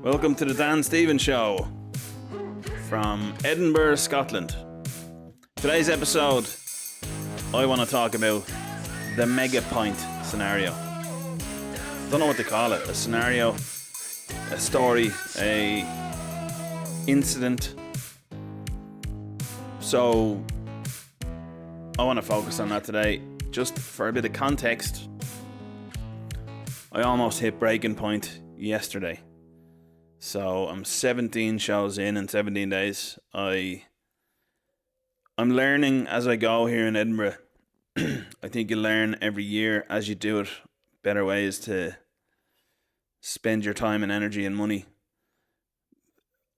Welcome to the Dan Stevens Show from Edinburgh, Scotland. Today's episode, I want to talk about the MegaPint scenario. Don't know what to call it. A scenario, a story, a incident. So I want to focus on that today. Just for a bit of context, I almost hit breaking point yesterday. So I'm 17 shows in 17 days. I'm learning as I go here in Edinburgh. I think you learn every year as you do it, better ways to spend your time and energy and money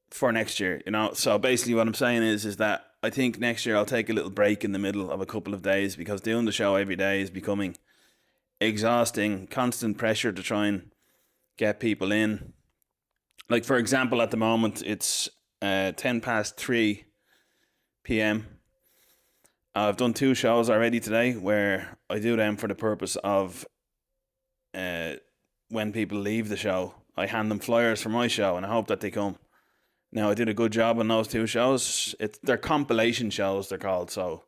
for next year, you know. So basically what I'm saying is that I think next year I'll take a little break in the middle of a couple of days, because doing the show every day is becoming exhausting. Constant pressure to try and get people in. Like, for example, at the moment, it's 10 past 3 p.m. I've done 2 shows already today where I do them for the purpose of when people leave the show, I hand them flyers for my show and I hope that they come. Now, I did a good job on those 2 shows. They're compilation shows, they're called. So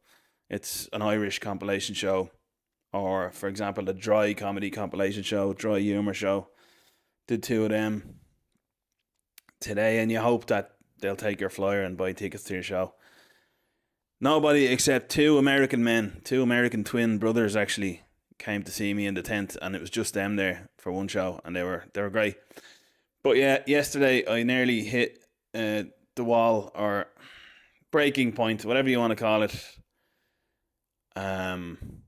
it's an Irish compilation show, or, for example, a dry comedy compilation show, dry humour show. Did 2 of them today, and you hope that they'll take your flyer and buy tickets to your show. Nobody except 2 American men, 2 American twin brothers actually came to see me in the tent, and it was just them there for one show, and they were great. But yeah, yesterday I nearly hit the wall, or breaking point, whatever you want to call it. And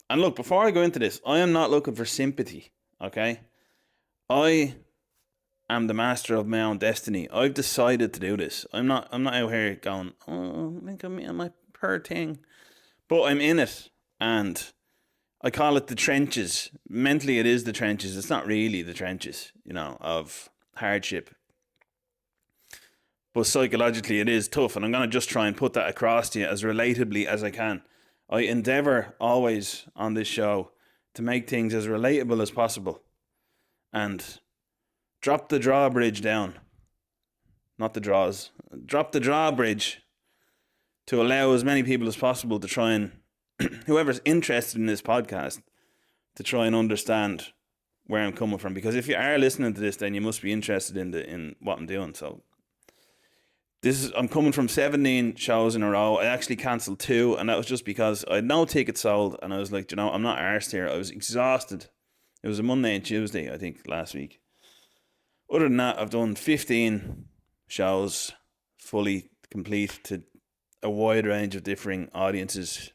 look, before I go into this, I am not looking for sympathy, okay? I am the master of my own destiny. I've decided to do this. I'm not out here going, oh, look at me and my poor thing. But I'm in it, and I call it the trenches. Mentally, it is the trenches. It's not really the trenches, you know, of hardship. But psychologically, it is tough, and I'm going to just try and put that across to you as relatably as I can. I endeavour always on this show to make things as relatable as possible, and drop the drawbridge down. Not the draws. Drop the drawbridge to allow as many people as possible to try and, whoever's interested in this podcast, to try and understand where I'm coming from. Because if you are listening to this, then you must be interested in what I'm doing. So I'm coming from 17 shows in a row. I actually cancelled 2, and that was just because I had no tickets sold, and I was like, you know, I'm not arsed here. I was exhausted. It was a Monday and Tuesday, I think, last week. Other than that, I've done 15 shows, fully complete, to a wide range of differing audiences.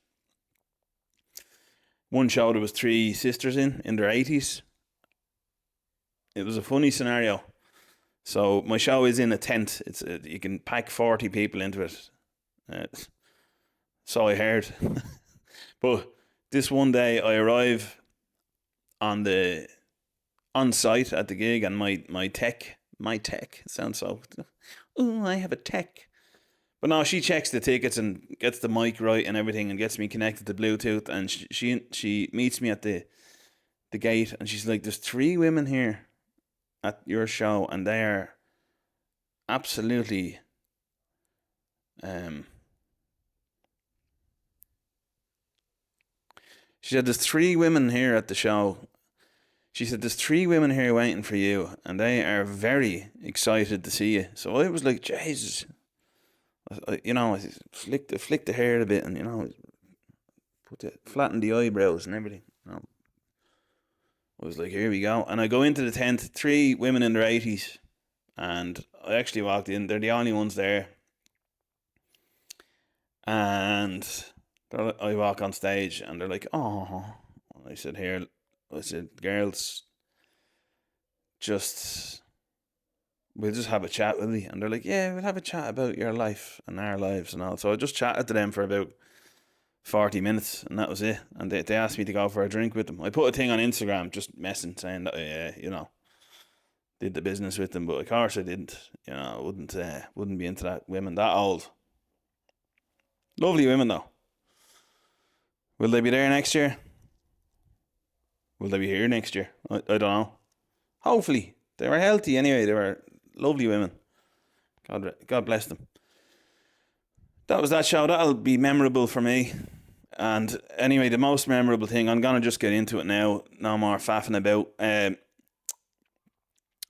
One show, there was 3 sisters in their 80s. It was a funny scenario. So my show is in a tent. You can pack 40 people into it. So I heard. But this one day I arrive on site at the gig, and my tech sounds so, oh, I have a tech. But no, she checks the tickets and gets the mic right and everything, and gets me connected to Bluetooth, and she meets me at the gate, and she's like, there's 3 women here at your show, and they are absolutely she said, there's 3 women here at the show. She said, there's 3 women here waiting for you, and they are very excited to see you. So I was like, Jesus. I flicked the hair a bit, and, you know, flattened the eyebrows and everything. You know. I was like, here we go. And I go into the tent, 3 women in their 80s, and I actually walked in. They're the only ones there. And I walk on stage, and they're like, oh. I said, girls, we'll just have a chat, will we? And they're like, yeah, we'll have a chat about your life and our lives and all. So I just chatted to them for about 40 minutes, and that was it. And they asked me to go for a drink with them. I put a thing on Instagram just messing, saying that I did the business with them, but of course I didn't. You know, I wouldn't be into that women that old. Lovely women though. Will they be there next year? Will they be here next year? I don't know. Hopefully. They were healthy anyway. They were lovely women. God bless them. That was that show. That'll be memorable for me. And anyway, the most memorable thing, I'm going to just get into it now. No more faffing about.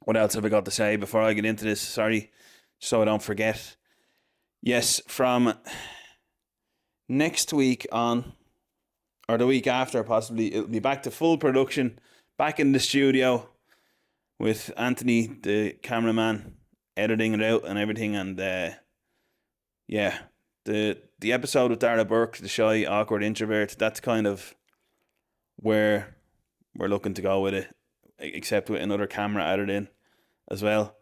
What else have I got to say before I get into this? Sorry, so I don't forget. Yes, from next week on, or the week after possibly, it'll be back to full production, back in the studio with Anthony, the cameraman, editing it out and everything. And yeah, the episode with Dara Burke, the shy, awkward introvert, that's kind of where we're looking to go with it, except with another camera added in as well.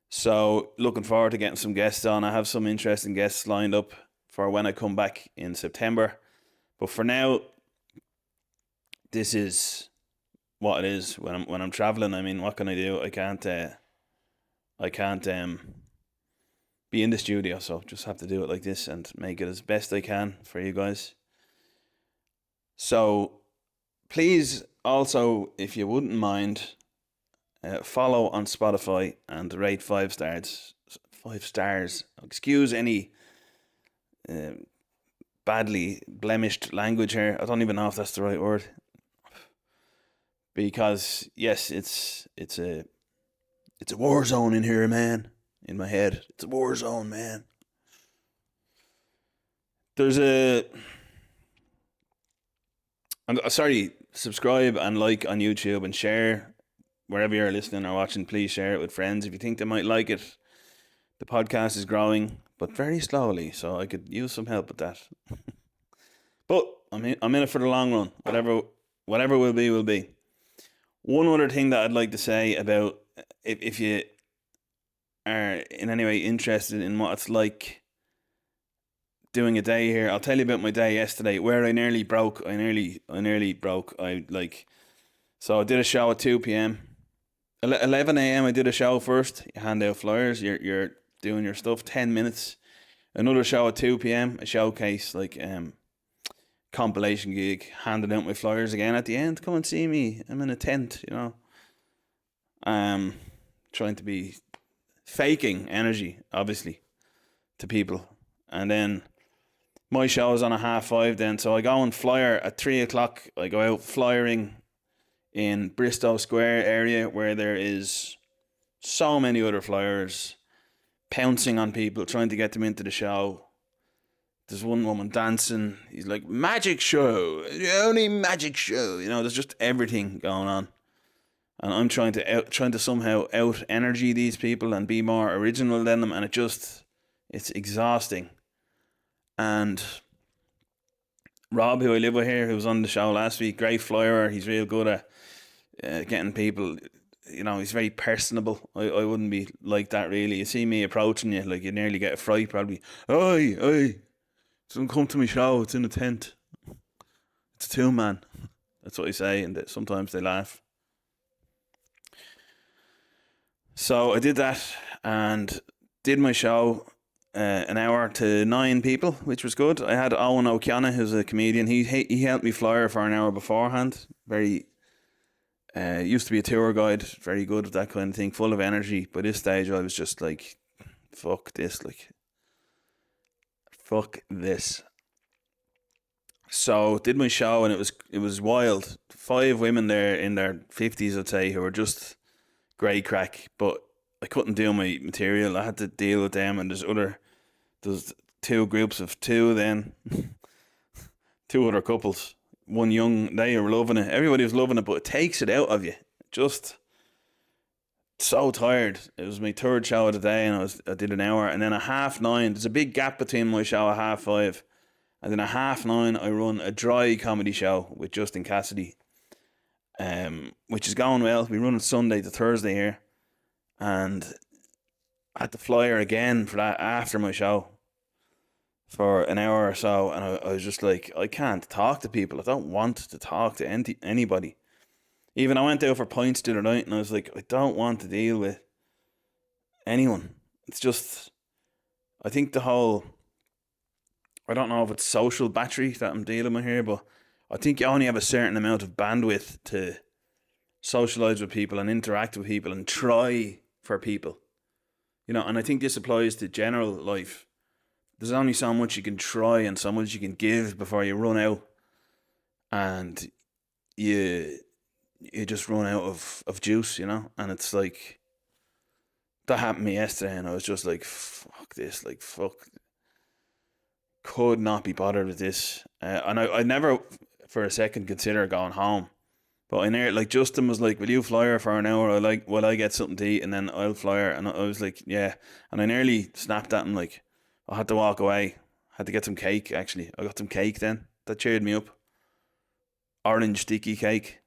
So looking forward to getting some guests on. I have some interesting guests lined up for when I come back in September. But for now, this is what it is when I'm traveling. I mean, what can I do? I can't be in the studio, so just have to do it like this and make it as best I can for you guys. So please also, if you wouldn't mind, follow on Spotify and rate 5 stars. 5 stars. Excuse any badly blemished language here. I don't even know if that's the right word. Because yes, it's a war zone in here, man. In my head, it's a war zone, man. There's subscribe and like on YouTube and share wherever you're listening or watching. Please share it with friends if you think they might like it. The podcast is growing, but very slowly, so I could use some help with that. But I'm in it for the long run. Whatever will be, will be. One other thing that I'd like to say about, if you are in any way interested in what it's like doing a day here, I'll tell you about my day yesterday where I nearly broke. I nearly broke. So I did a show at 2 p.m. 11 a.m. I did a show first. You hand out flyers. You're doing your stuff. 10 minutes. Another show at 2 p.m. A showcase, like compilation gig. Handing out my flyers again at the end. Come and see me. I'm in a tent, you know. Trying to be faking energy, obviously, to people. And then my show is on a 5:30 then. So I go and flyer at 3 o'clock. I go out flyering in Bristow Square area where there is so many other flyers pouncing on people, trying to get them into the show. There's one woman dancing. He's like, magic show, the only magic show. You know, there's just everything going on. And I'm trying to somehow out energy these people and be more original than them, and it's exhausting. And Rob, who I live with here, who was on the show last week, great flyer. He's real good at getting people. You know, he's very personable. I wouldn't be like that really. You see me approaching you, like you nearly get a fright probably. Oi, don't come to my show. It's in a tent. It's a 2-man. That's what I say, and sometimes they laugh. So I did that and did my show, an hour to 9 people, which was good. I had Owen O'Kiana, who's a comedian. He helped me flyer for an hour beforehand. Very used to be a tour guide, very good at that kind of thing, full of energy. By this stage, I was just like, fuck this, fuck this. So did my show, and it was wild. 5 women there in their 50s, I'd say, who were just great crack, but I couldn't do my material. I had to deal with them, and there's 2 groups of 2 then. 2 other couples. One young, they were loving it. Everybody was loving it, but it takes it out of you. Just so tired. It was my 3rd show of the day, and I did an hour, and then at 9:30, there's a big gap between my show at 5:30, and then at 9:30 I run a dry comedy show with Justin Cassidy. Which is going well. We run it Sunday to Thursday here, and I had to flyer again for that after my show for an hour or so, and I was just like, I can't talk to people. I don't want to talk to anybody. Even I went out for pints the other night, and I was like, I don't want to deal with anyone. It's just, I think the whole, I don't know if it's social battery that I'm dealing with here, but I think you only have a certain amount of bandwidth to socialize with people and interact with people and try for people. You know, and I think this applies to general life. There's only so much you can try and so much you can give before you run out, and you just run out of juice, you know. And it's like that happened to me yesterday, and I was just like, fuck this, like fuck, could not be bothered with this. And I never for a second consider going home. But I nearly, like, Justin was like, will you fly her for an hour? Will I get something to eat and then I'll fly her? And I was like, yeah. And I nearly snapped at him, like, I had to walk away. Had to get some cake, actually. I got some cake then. That cheered me up. Orange sticky cake.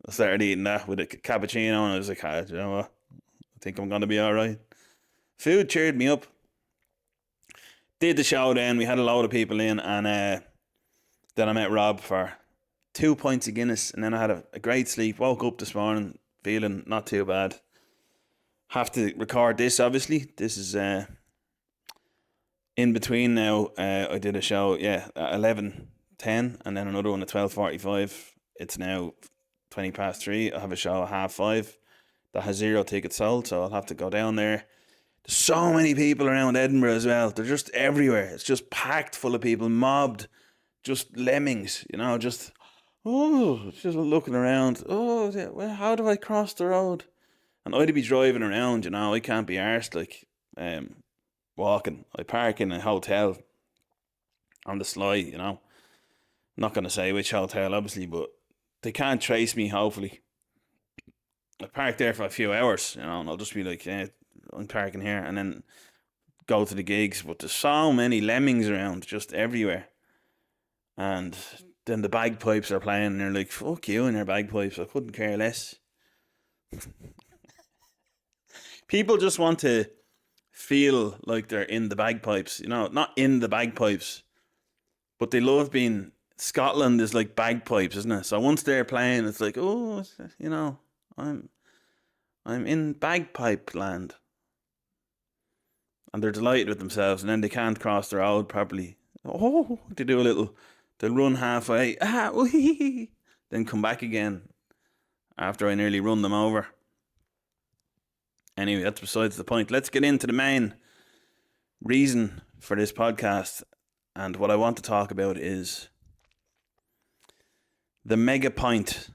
I started eating that with a cappuccino and I was like, you know what? I think I'm going to be alright. Food cheered me up. Did the show then. We had a load of people in, and then I met Rob for 2 pints of Guinness, and then I had a great sleep. Woke up this morning feeling not too bad. Have to record this, obviously. This is in between now. I did a show, at 11:10, and then another one at 12:45. It's now 3:20. I have a show at 5:30 that has 0 tickets sold, so I'll have to go down there. There's so many people around Edinburgh as well. They're just everywhere. It's just packed full of people, mobbed, just lemmings, you know, just looking around. Oh, well, how do I cross the road? And I'd be driving around, you know. I can't be arsed, like, walking. I park in a hotel on the sly, you know. I'm not going to say which hotel, obviously, but they can't trace me, hopefully. I park there for a few hours, you know, and I'll just be like, yeah, I'm parking here, and then go to the gigs. But there's so many lemmings around, just everywhere. And then the bagpipes are playing, and they're like, fuck you and your bagpipes. I couldn't care less. People just want to feel like they're in the bagpipes, you know, not in the bagpipes, but they love being. Scotland is like bagpipes, isn't it? So once they're playing, it's like, oh, you know, I'm in bagpipe land. And they're delighted with themselves, and then they can't cross the road properly. Oh, they do a little, they'll run halfway, then come back again after I nearly run them over. Anyway, that's besides the point. Let's get into the main reason for this podcast. And what I want to talk about is the MegaPint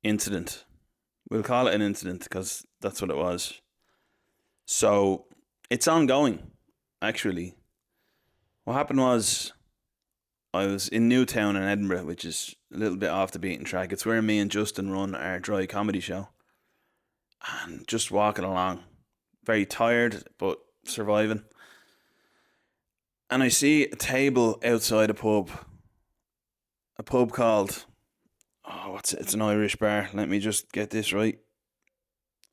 incident. We'll call it an incident because that's what it was. So it's ongoing, actually. What happened was I was in Newtown in Edinburgh, which is a little bit off the beaten track. It's where me and Justin run our dry comedy show. And just walking along, very tired, but surviving. And I see a table outside a pub called, it's an Irish bar. Let me just get this right.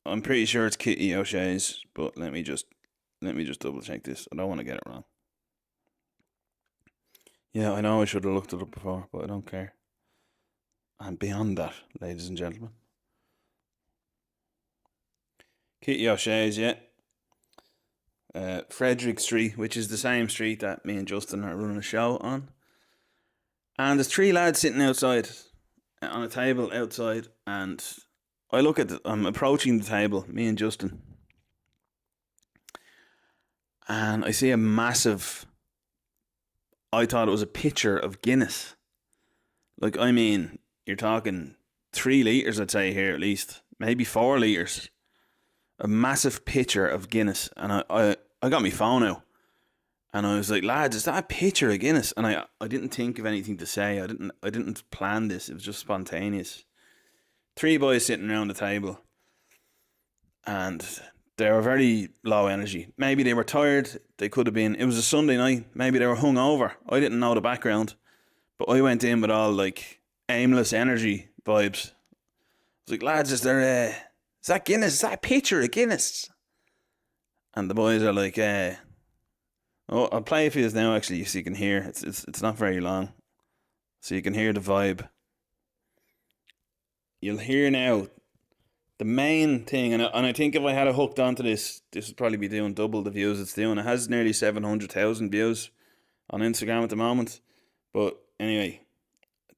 I'm pretty sure it's Kitty O'Shea's, but let me just double check this. I don't want to get it wrong. Yeah, I know I should have looked it up before, but I don't care. And beyond that, ladies and gentlemen, Kitty O'Shea's, yeah. Frederick Street, which is the same street that me and Justin are running a show on. And there's 3 lads sitting outside on a table outside, and I'm approaching the table, me and Justin, and I see a massive, I thought it was a pitcher of Guinness. Like, I mean, you're talking 3 litres, I'd say here at least, maybe 4 litres. A massive pitcher of Guinness, and I got my phone out, and I was like, lads, is that a pitcher of Guinness? And I didn't think of anything to say. I didn't plan this. It was just spontaneous. 3 boys sitting around the table, and they were very low energy. Maybe they were tired. They could have been. It was a Sunday night. Maybe they were hungover. I didn't know the background, but I went in with all like aimless energy vibes. I was like, lads, is that Guinness? Is that a pitcher of Guinness? And the boys are like, I'll play it for you now, actually, so you can hear. It's not very long, so you can hear the vibe. You'll hear now the main thing, and I think if I had it hooked onto this would probably be doing double the views it's doing. It has nearly 700,000 views on Instagram at the moment. But anyway,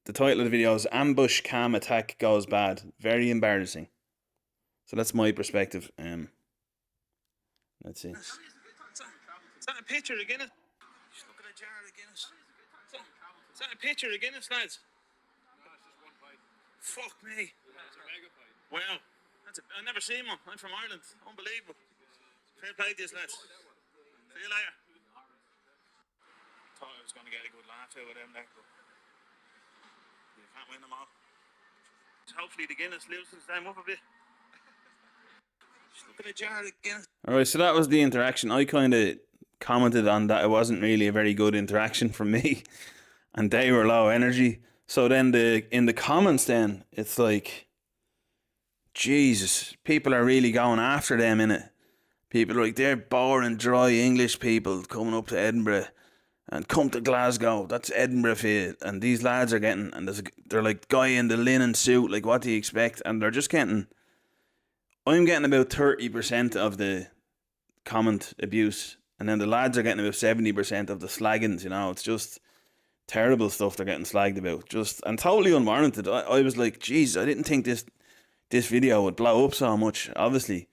the title of the video is Ambush Cam Attack Goes Bad. Very embarrassing. So that's my perspective. Let's see. Is that a picture of Guinness? Just look at a jar of Guinness. Is that a picture of Guinness, lads? Fuck me. Wow. I've never seen one. I'm from Ireland. Unbelievable. Fair play to these lads. See you later. Thought I was going to get a good laugh out of them there, but you can't win them all. Hopefully the Guinness loosens them up a bit. Just look at a jar of Guinness. Alright, so that was the interaction. I kind of commented on that it wasn't really a very good interaction from me, and they were low energy. So then in the comments then, it's like, Jesus, people are really going after them, innit? People are like, they're boring, dry English people coming up to Edinburgh and come to Glasgow. That's Edinburgh for you. And these lads are getting, and they're like, guy in the linen suit, like, what do you expect? And they're just getting, I'm getting about 30% of the comment abuse, and then the lads are getting about 70% of the slaggings, you know? It's just terrible stuff they're getting slagged about. Just, and totally unwarranted. I was like, geez, I didn't think this video would blow up so much, obviously.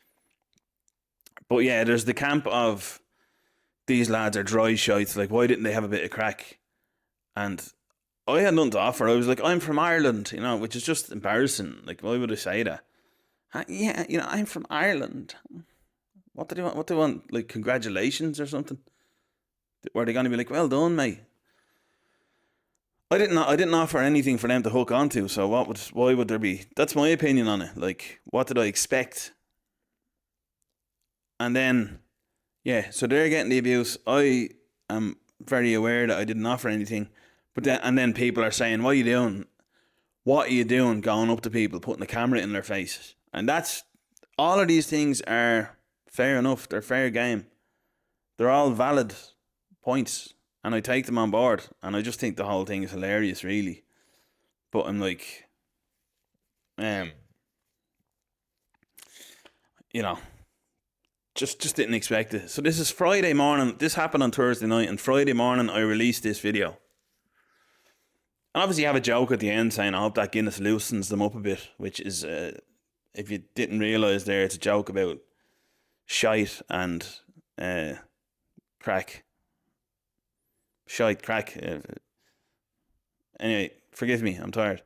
But yeah, there's the camp of these lads are dry shites, like, why didn't they have a bit of crack? And I had nothing to offer. I was like, I'm from Ireland, you know, which is just embarrassing. Like, why would I say that? Yeah, you know, I'm from Ireland. What do they want? What do they want? Like, congratulations or something? Were they going to be like, well done, mate? I didn't offer anything for them to hook onto, so why would there be? That's my opinion on it. Like, what did I expect? And then, yeah, so they're getting the abuse. I am very aware that I didn't offer anything, but then people are saying, "What are you doing? What are you doing? Going up to people, putting a camera in their face?" And that's all of these things are fair enough. They're fair game. They're all valid points, and I take them on board. And I just think the whole thing is hilarious, really. But I'm like, you know. Just didn't expect it. So this is Friday morning. This happened on Thursday night, and Friday morning I released this video. And obviously I have a joke at the end saying I hope that Guinness loosens them up a bit, which is, if you didn't realise there, it's a joke about shite and crack. Shite, crack. Anyway, forgive me, I'm tired.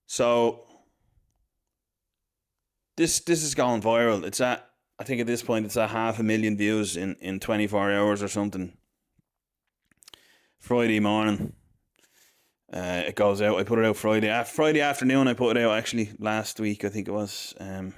So this is going viral. It's at, I think at this point it's at 500,000 views in 24 hours or something. Friday morning, it goes out. I put it out Friday afternoon. I put it out actually last week, I think it was. And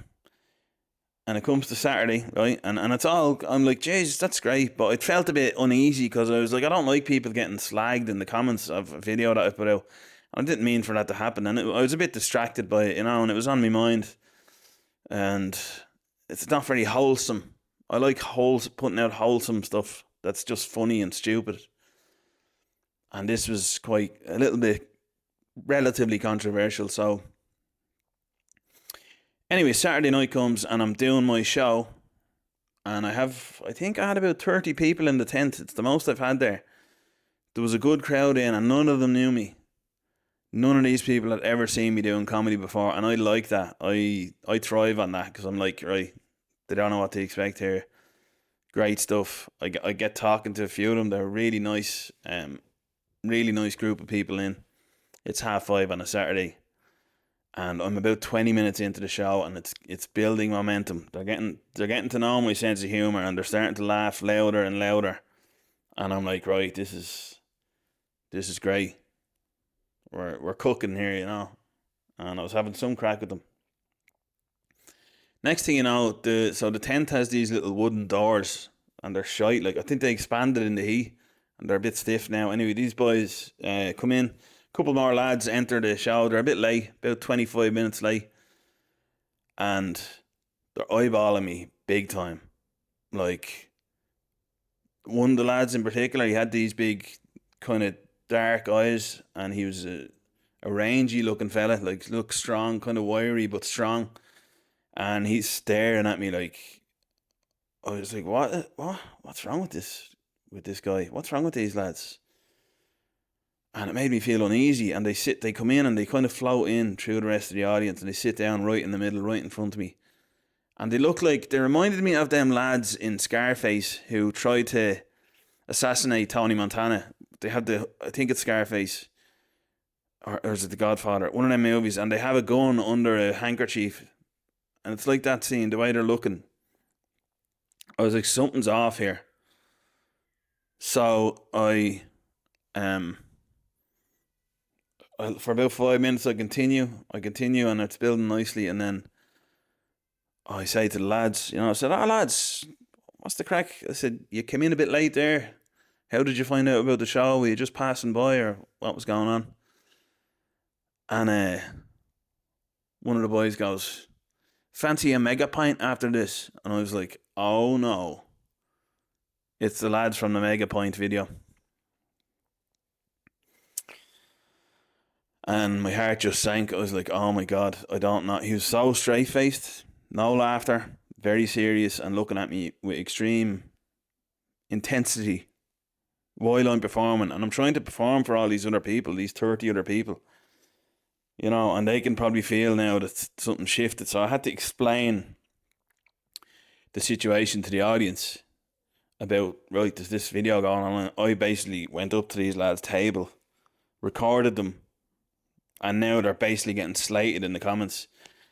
it comes to Saturday, right? And it's all, I'm like, Jesus, that's great. But it felt a bit uneasy because I was like, I don't like people getting slagged in the comments of a video that I put out. I didn't mean for that to happen, and I was a bit distracted by it, you know, and it was on my mind. And it's not very wholesome. I like putting out wholesome stuff that's just funny and stupid. And this was quite a little bit relatively controversial. So anyway, Saturday night comes and I'm doing my show, and I think I had about 30 people in the tent. It's the most I've had there. There was a good crowd in, and none of them knew me. None of these people had ever seen me doing comedy before, and I like that. I thrive on that, because I'm like, right, they don't know what to expect here. Great stuff. I get talking to a few of them. They're really nice group of people in. It's 5:30 on a Saturday, and I'm about 20 minutes into the show, and it's building momentum. They're getting to know my sense of humour, and they're starting to laugh louder and louder. And I'm like, right, this is great. We're cooking here, you know. And I was having some crack with them. Next thing you know, the tent has these little wooden doors, and they're shite. Like, I think they expanded in the heat, and they're a bit stiff now. Anyway, these boys come in. A couple more lads enter the show. They're a bit late, about 25 minutes late, and they're eyeballing me big time. Like, one of the lads in particular, he had these big kind of dark eyes, and he was a rangy looking fella, like, looks strong, kind of wiry but strong. And he's staring at me like, I was like, what's wrong with this guy? What's wrong with these lads? And it made me feel uneasy. And they come in and they kind of float in through the rest of the audience, and they sit down right in the middle, right in front of me. And they reminded me of them lads in Scarface who tried to assassinate Tony Montana. They have I think it's Scarface, or is it The Godfather? One of them movies, and they have a gun under a handkerchief. And it's like that scene, the way they're looking. I was like, something's off here. So for about 5 minutes I continue, and it's building nicely, and then I say to the lads, I said, lads, what's the crack? I said, you came in a bit late there. How did you find out about the show? Were you just passing by, or what was going on? And one of the boys goes, fancy a MegaPint after this? And I was like, oh no. It's the lads from the MegaPint video. And my heart just sank. I was like, oh my God, I don't know. He was so straight-faced, no laughter, very serious, and looking at me with extreme intensity while I'm performing. And I'm trying to perform for all these other people, these 30 other people. And they can probably feel now that something shifted. So I had to explain the situation to the audience about, right, there's this video going on. I basically went up to these lads' table, recorded them, and now they're basically getting slated in the comments.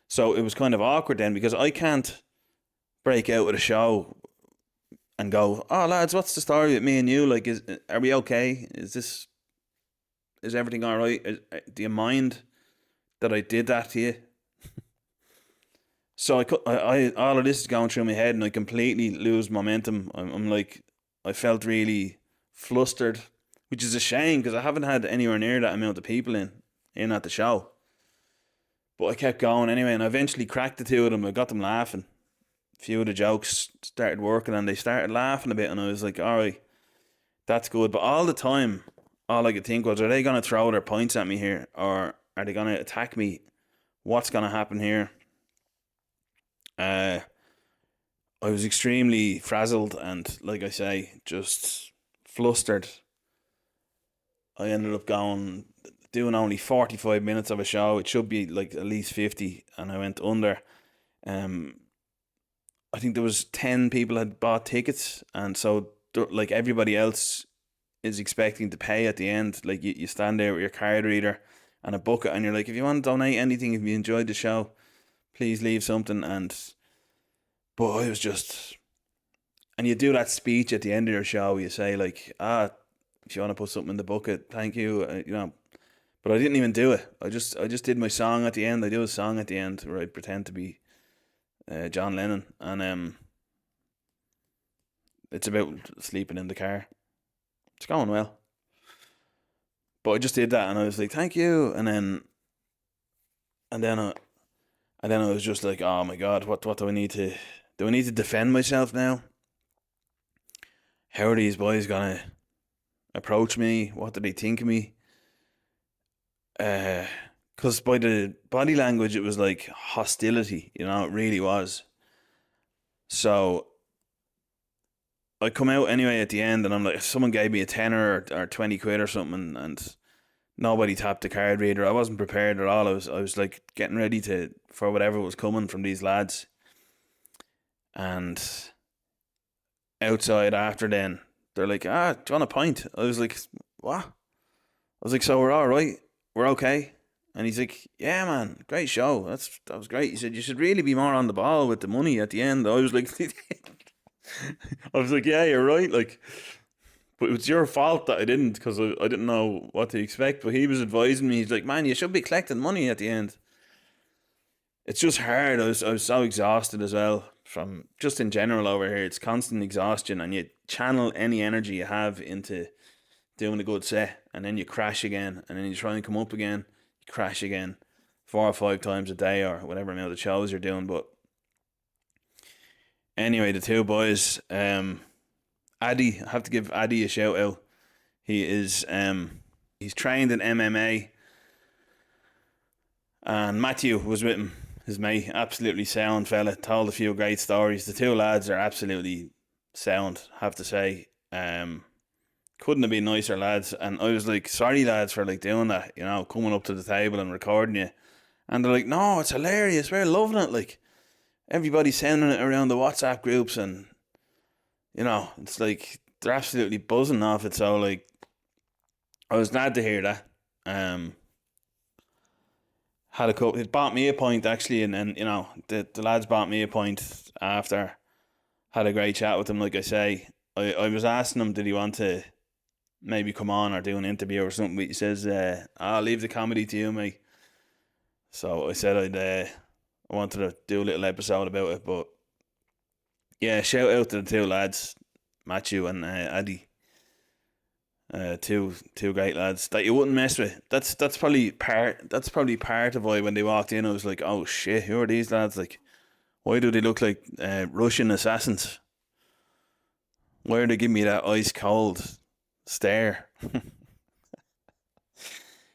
So it was kind of awkward then, because I can't break out with a show and go, oh lads, what's the story with me and you? Like, are we okay? Is everything all right? Do you mind that I did that to you? So I all of this is going through my head, and I completely lose momentum. I'm like, I felt really flustered, which is a shame because I haven't had anywhere near that amount of people in at the show. But I kept going anyway, and I eventually cracked the two of them. I got them laughing. A few of the jokes started working, and they started laughing a bit, and I was like, all right, that's good. But all the time, all I could think was, are they going to throw their points at me here, or are they going to attack me? What's going to happen here? I was extremely frazzled and, like I say, just flustered. I ended up doing only 45 minutes of a show. It should be like at least 50, and I went under. I think there was 10 people had bought tickets, and so like everybody else is expecting to pay at the end. Like you stand there with your card reader and a bucket, and you're like, if you want to donate anything, if you enjoyed the show, please leave something. But I was just, and you do that speech at the end of your show. You say like, if you want to put something in the bucket, thank you. But I didn't even do it. I just did my song at the end. I do a song at the end where I pretend to be John Lennon, and it's about sleeping in the car. It's going well. But I just did that, and I was like, thank you, and then I was just like, oh my God, what do I need to? Do I need to defend myself now? How are these boys gonna approach me? What do they think of me? Because by the body language, it was like hostility. It really was. So I come out anyway at the end, and I'm like, if someone gave me a tenner or 20 quid or something, and nobody tapped the card reader, I wasn't prepared at all. I was like getting ready for whatever was coming from these lads. And outside after then, they're like, do you want a pint? I was like, what? I was like, so we're all right? We're okay? And he's like, yeah, man, great show. That was great. He said, you should really be more on the ball with the money at the end. I was like, yeah, you're right. Like, but it's your fault that I didn't, because I didn't know what to expect. But he was advising me. He's like, man, you should be collecting money at the end. It's just hard. I was so exhausted as well from just in general over here. It's constant exhaustion, and you channel any energy you have into doing a good set, and then you crash again, and then you try and come up again, you crash again 4 or 5 times a day, or whatever amount of shows you're doing. But anyway, the two boys, Addy, I have to give Addy a shout out. He is he's trained in MMA, and Matthew was with him, his mate, absolutely sound fella, told a few great stories. The two lads are absolutely sound, have to say. Couldn't have been nicer lads. And I was like, sorry lads for like doing that, you know, coming up to the table and recording you. And they're like, no, it's hilarious. We're loving it. Like, everybody's sending it around the WhatsApp groups, and, you know, it's like they're absolutely buzzing off it. So, like, I was glad to hear that. Had a couple, it bought me a point actually, and then, you know, the lads bought me a point after. Had a great chat with him, like I say. I was asking him, did he want to maybe come on or do an interview or something, but he says, I'll leave the comedy to you, mate. So I said I wanted to do a little episode about it, but yeah, shout out to the two lads, Matthew and Addy. Two great lads that you wouldn't mess with. That's probably part of why when they walked in I was like, oh shit, who are these lads? Like, why do they look like Russian assassins? Why are they giving me that ice cold stare?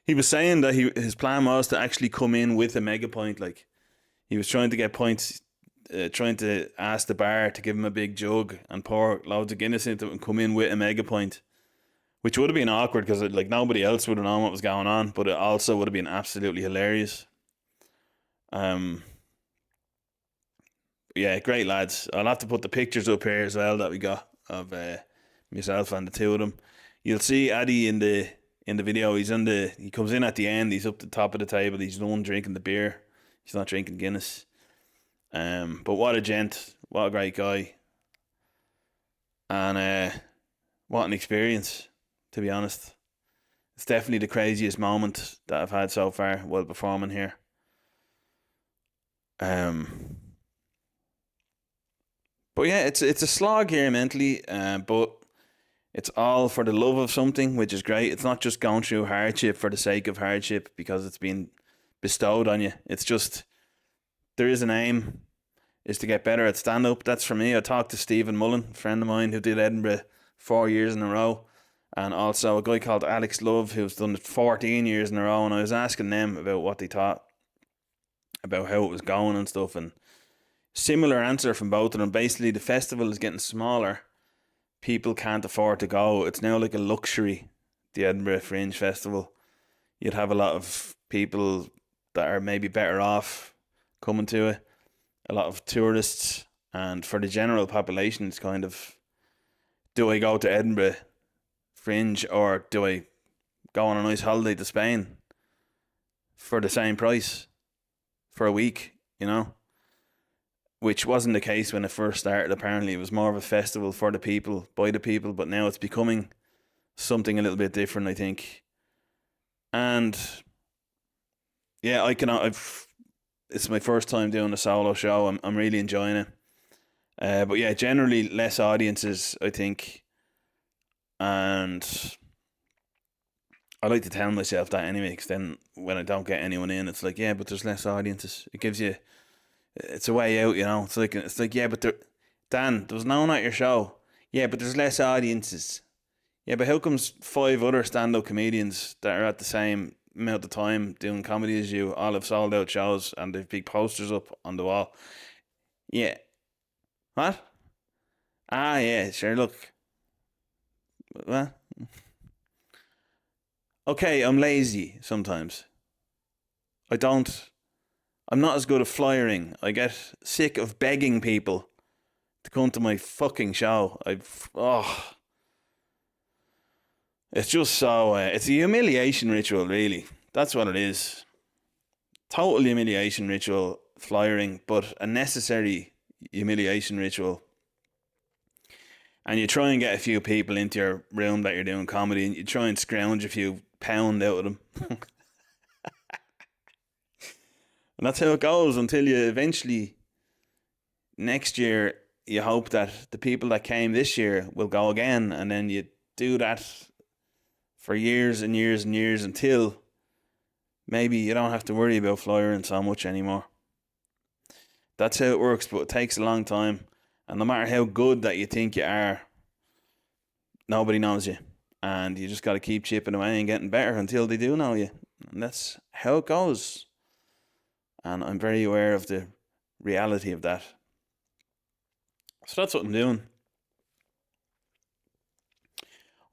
He was saying that his plan was to actually come in with a MegaPint. Like, he was trying to get points, trying to ask the bar to give him a big jug and pour loads of Guinness into it and come in with a MegaPint, which would have been awkward because like nobody else would have known what was going on, but it also would have been absolutely hilarious. Yeah, great lads. I'll have to put the pictures up here as well that we got of myself and the two of them. You'll see Addy in the video. He comes in at the end. He's up the top of the table. He's the one drinking the beer. He's not drinking Guinness. But what a gent! What a great guy! And what an experience, to be honest. It's definitely the craziest moment that I've had so far while performing here. But yeah, it's a slog here mentally, but it's all for the love of something, which is great. It's not just going through hardship for the sake of hardship because it's been bestowed on you. It's just there is an aim, is to get better at stand up. That's for me. I talked to Stephen Mullen, a friend of mine who did Edinburgh 4 years in a row, and also a guy called Alex Love who's done it 14 years in a row. And I was asking them about what they thought about how it was going and stuff, and similar answer from both of them. Basically, the festival is getting smaller. People can't afford to go. It's now like a luxury, the Edinburgh Fringe Festival. You'd have a lot of people that are maybe better off coming to it, a lot of tourists, and for the general population, it's kind of, do I go to Edinburgh Fringe or do I go on a nice holiday to Spain for the same price for a week, you know? Which wasn't the case when it first started. Apparently, it was more of a festival for the people, by the people, but now it's becoming something a little bit different, I think. And yeah, it's my first time doing a solo show. I'm really enjoying it. But yeah, generally less audiences, I think. And I like to tell myself that anyway, because then when I don't get anyone in, it's like, yeah, but there's less audiences. It gives you, it's a way out, you know. It's like yeah, but Dan, there was no one at your show. Yeah, but there's less audiences. Yeah, but how comes 5 other stand-up comedians that are at the same amount of time doing comedy as you all have sold out shows and they've big posters up on the wall? Yeah. What? Ah, yeah, sure, look. What? Okay, I'm lazy sometimes. I don't. I'm not as good at flyering. I get sick of begging people to come to my fucking show. It's just so. It's a humiliation ritual, really. That's what it is. Total humiliation ritual, flying, but a necessary humiliation ritual. And you try and get a few people into your room that you're doing comedy, and you try and scrounge a few pound out of them. And that's how it goes until you eventually, next year, you hope that the people that came this year will go again. And then you do that for years and years and years until maybe you don't have to worry about flying so much anymore. That's how it works, but it takes a long time. And no matter how good that you think you are, nobody knows you. And you just got to keep chipping away and getting better until they do know you. And that's how it goes. And I'm very aware of the reality of that. So that's what I'm doing.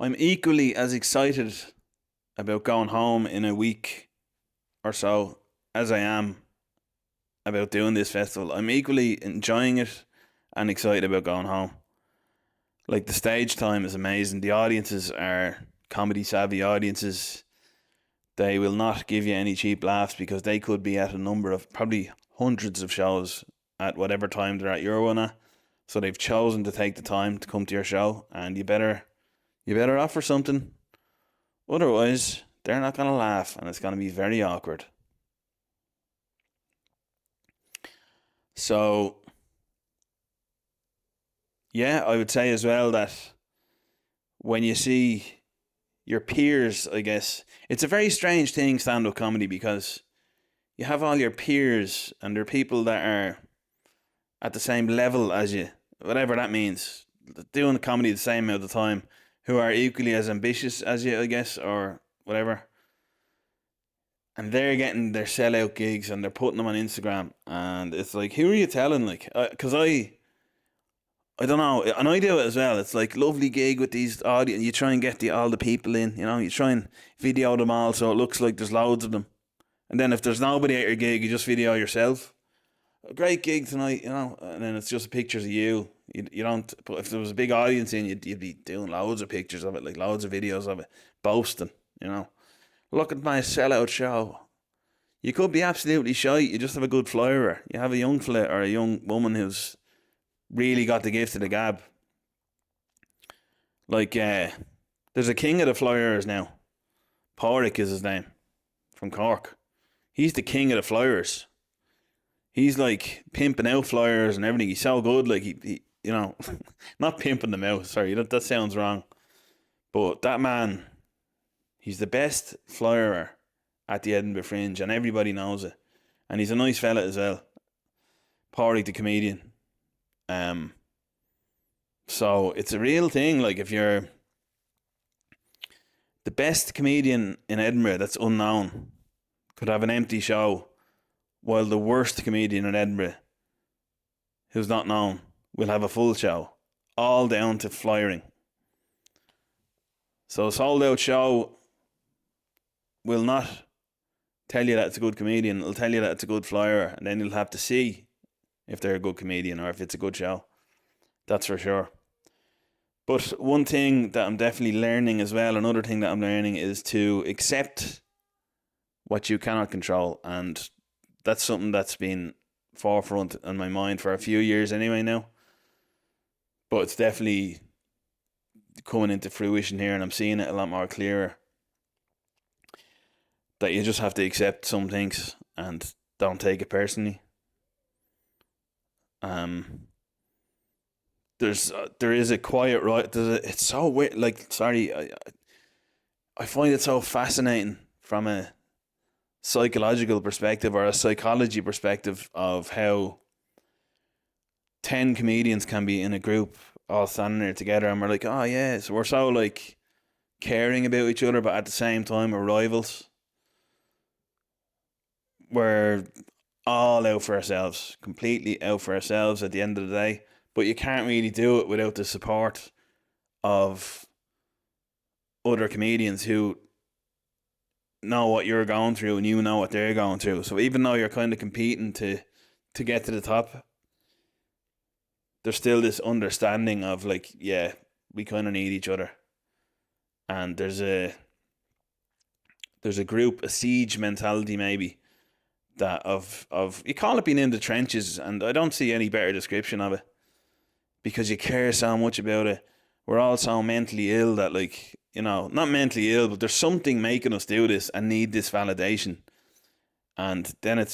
I'm equally as excited about going home in a week or so as I am about doing this festival. I'm equally enjoying it and excited about going home. Like, the stage time is amazing. The audiences are comedy savvy audiences. They will not give you any cheap laughs because they could be at a number of probably hundreds of shows at whatever time they're at your one at. So they've chosen to take the time to come to your show, and you better offer something. Otherwise, they're not going to laugh, and it's going to be very awkward. So, yeah, I would say as well that when you see your peers, I guess, it's a very strange thing, stand-up comedy, because you have all your peers, and they're people that are at the same level as you, whatever that means, doing the comedy the same amount of time, who are equally as ambitious as you, I guess, or whatever. And they're getting their sellout gigs and they're putting them on Instagram, and it's like, who are you telling? Like, because I don't know, and I do it as well. It's like, lovely gig with these audience. You try and get all the people in, you try and video them all so it looks like there's loads of them. And then if there's nobody at your gig, you just video yourself. A great gig tonight, and then it's just pictures of you. You don't. But if there was a big audience in, you'd be doing loads of pictures of it, like loads of videos of it, boasting. Look at my sellout show. You could be absolutely shy. You just have a good flyer. You have a young fella or a young woman who's really got the gift of the gab. Like, there's a king of the flyers now. Porrick is his name, from Cork. He's the king of the flyers. He's like pimping out flyers and everything. He's so good. Like, he not pimping them out. Sorry, that sounds wrong. But that man, he's the best flyer at the Edinburgh Fringe, and everybody knows it. And he's a nice fella as well. Porrick the comedian. So it's a real thing. Like, if you're the best comedian in Edinburgh that's unknown, could have an empty show, while the worst comedian in Edinburgh, who's not known, will have a full show, all down to flyering. So a sold out show will not tell you that it's a good comedian. It'll tell you that it's a good flyer, and then you'll have to see if they're a good comedian or if it's a good show. That's for sure. But one thing that I'm definitely learning as well, another thing that I'm learning, is to accept what you cannot control. And that's something that's been forefront in my mind for a few years anyway now. But it's definitely coming into fruition here, and I'm seeing it a lot more clearer. That you just have to accept some things and don't take it personally. There is a quiet right. It's so weird. Like, sorry, I find it so fascinating from a psychological perspective or a psychology perspective of how 10 comedians can be in a group all standing there together, and we're like, oh yeah, so we're so like caring about each other, but at the same time we're rivals. We're all out for ourselves, completely out for ourselves at the end of the day. But you can't really do it without the support of other comedians who know what you're going through and you know what they're going through. So even though you're kind of competing to get to the top, there's still this understanding of like, yeah, we kind of need each other. And there's a group, a siege mentality maybe, that of you call it being in the trenches, and I don't see any better description of it, because you care so much about it. We're all so mentally ill that, like, not mentally ill, but there's something making us do this and need this validation. And then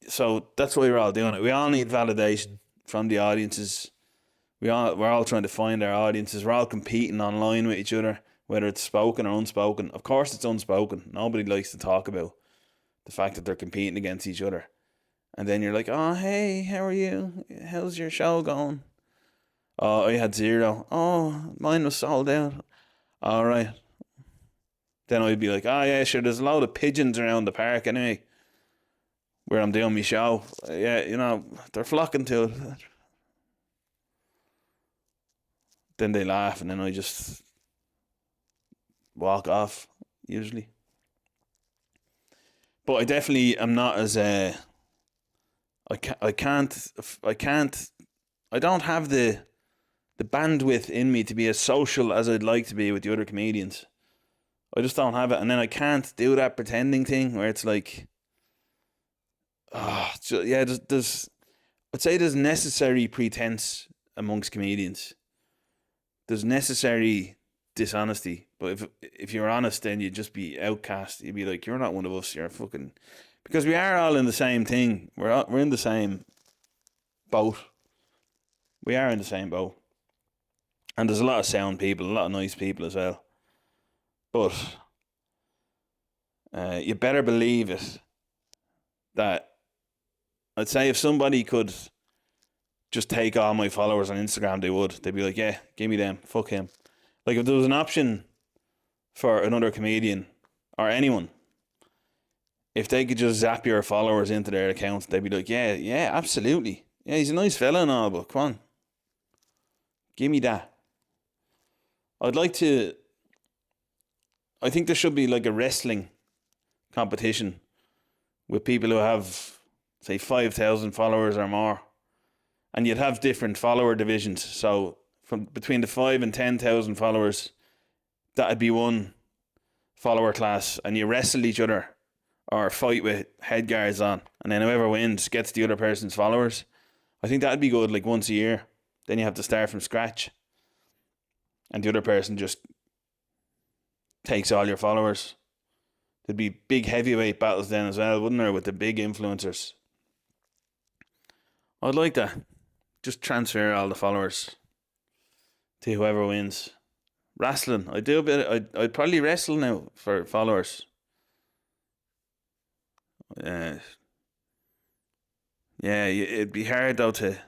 so that's why we're all doing it. We all need validation from the audiences. We're all trying to find our audiences. We're all competing online with each other, whether it's spoken or unspoken. Of course it's unspoken. Nobody likes to talk about the fact that they're competing against each other. And then you're like, oh, hey, how are you? How's your show going? Oh, I had 0. Oh, mine was sold out. All right. Then I'd be like, oh yeah, sure, there's a load of pigeons around the park anyway, where I'm doing my show. Yeah, they're flocking to it. Then they laugh, and then I just walk off usually. But I definitely am not as I can't. I don't have the bandwidth in me to be as social as I'd like to be with the other comedians. I just don't have it, and then I can't do that pretending thing where it's like, yeah. I'd say there's necessary pretense amongst comedians. There's necessary dishonesty, but if you're honest, then you'd just be outcast. You'd be like, you're not one of us. You're fucking, because we are all in the same thing. We're in the same boat. We are in the same boat, and there's a lot of sound people, a lot of nice people as well. But you better believe it that I'd say if somebody could just take all my followers on Instagram, they would. They'd be like, yeah, give me them. Fuck him. Like, if there was an option for another comedian or anyone, if they could just zap your followers into their account, they'd be like, yeah, absolutely. Yeah, he's a nice fella and all, but come on. Give me that. I think there should be like a wrestling competition with people who have, say, 5,000 followers or more. And you'd have different follower divisions. So from between the 5 and 10,000 followers, that'd be one follower class, and you wrestle each other or fight with head guards on, and then whoever wins gets the other person's followers. I think that'd be good, like once a year. Then you have to start from scratch, and the other person just takes all your followers. There'd be big heavyweight battles then as well, wouldn't there, with the big influencers? I'd like that. Just transfer all the followers to whoever wins. Wrestling. I'd do a bit. I'd probably wrestle now for followers. Yeah, it'd be hard though to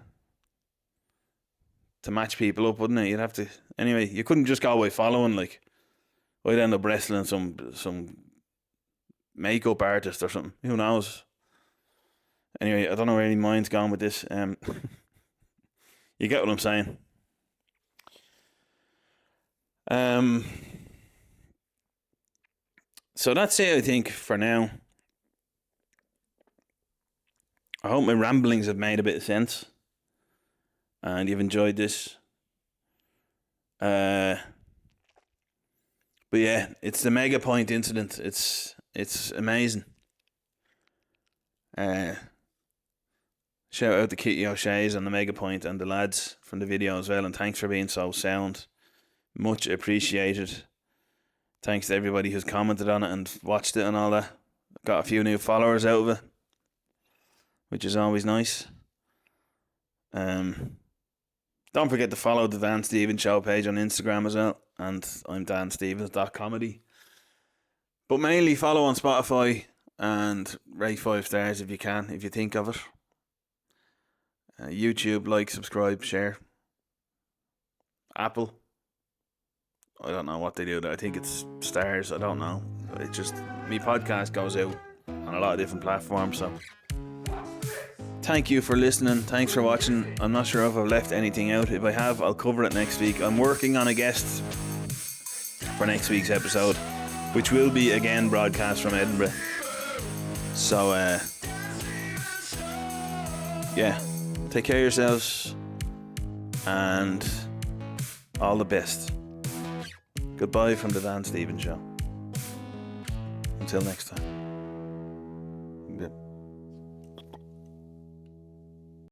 match people up, wouldn't it? You'd have to. Anyway, you couldn't just go away following. Like, I'd end up wrestling some makeup artist or something. Who knows? Anyway, I don't know where any mind's gone with this. You get what I'm saying. So that's it, I think, for now. I hope my ramblings have made a bit of sense and you've enjoyed this. But yeah, it's the MegaPint incident. It's amazing. Shout out to Kitty O'Shea's and the MegaPint and the lads from the video as well, and thanks for being so sound. Much appreciated. Thanks to everybody who's commented on it and watched it and all that. Got a few new followers out of it, which is always nice. Don't forget to follow the Dan Stevens Show page on Instagram as well, and I'm danstevens.comedy. But mainly follow on Spotify and rate 5 stars if you can, if you think of it. YouTube, like, subscribe, share. Apple, I don't know what they do there. I think it's stars. I don't know. It just, me podcast goes out on a lot of different platforms. So thank you for listening. Thanks for watching. I'm not sure if I've left anything out. If I have, I'll cover it next week. I'm working on a guest for next week's episode, which will be again broadcast from Edinburgh. So yeah, take care of yourselves and all the best. Goodbye from the Dan Stevens Show. Until next time.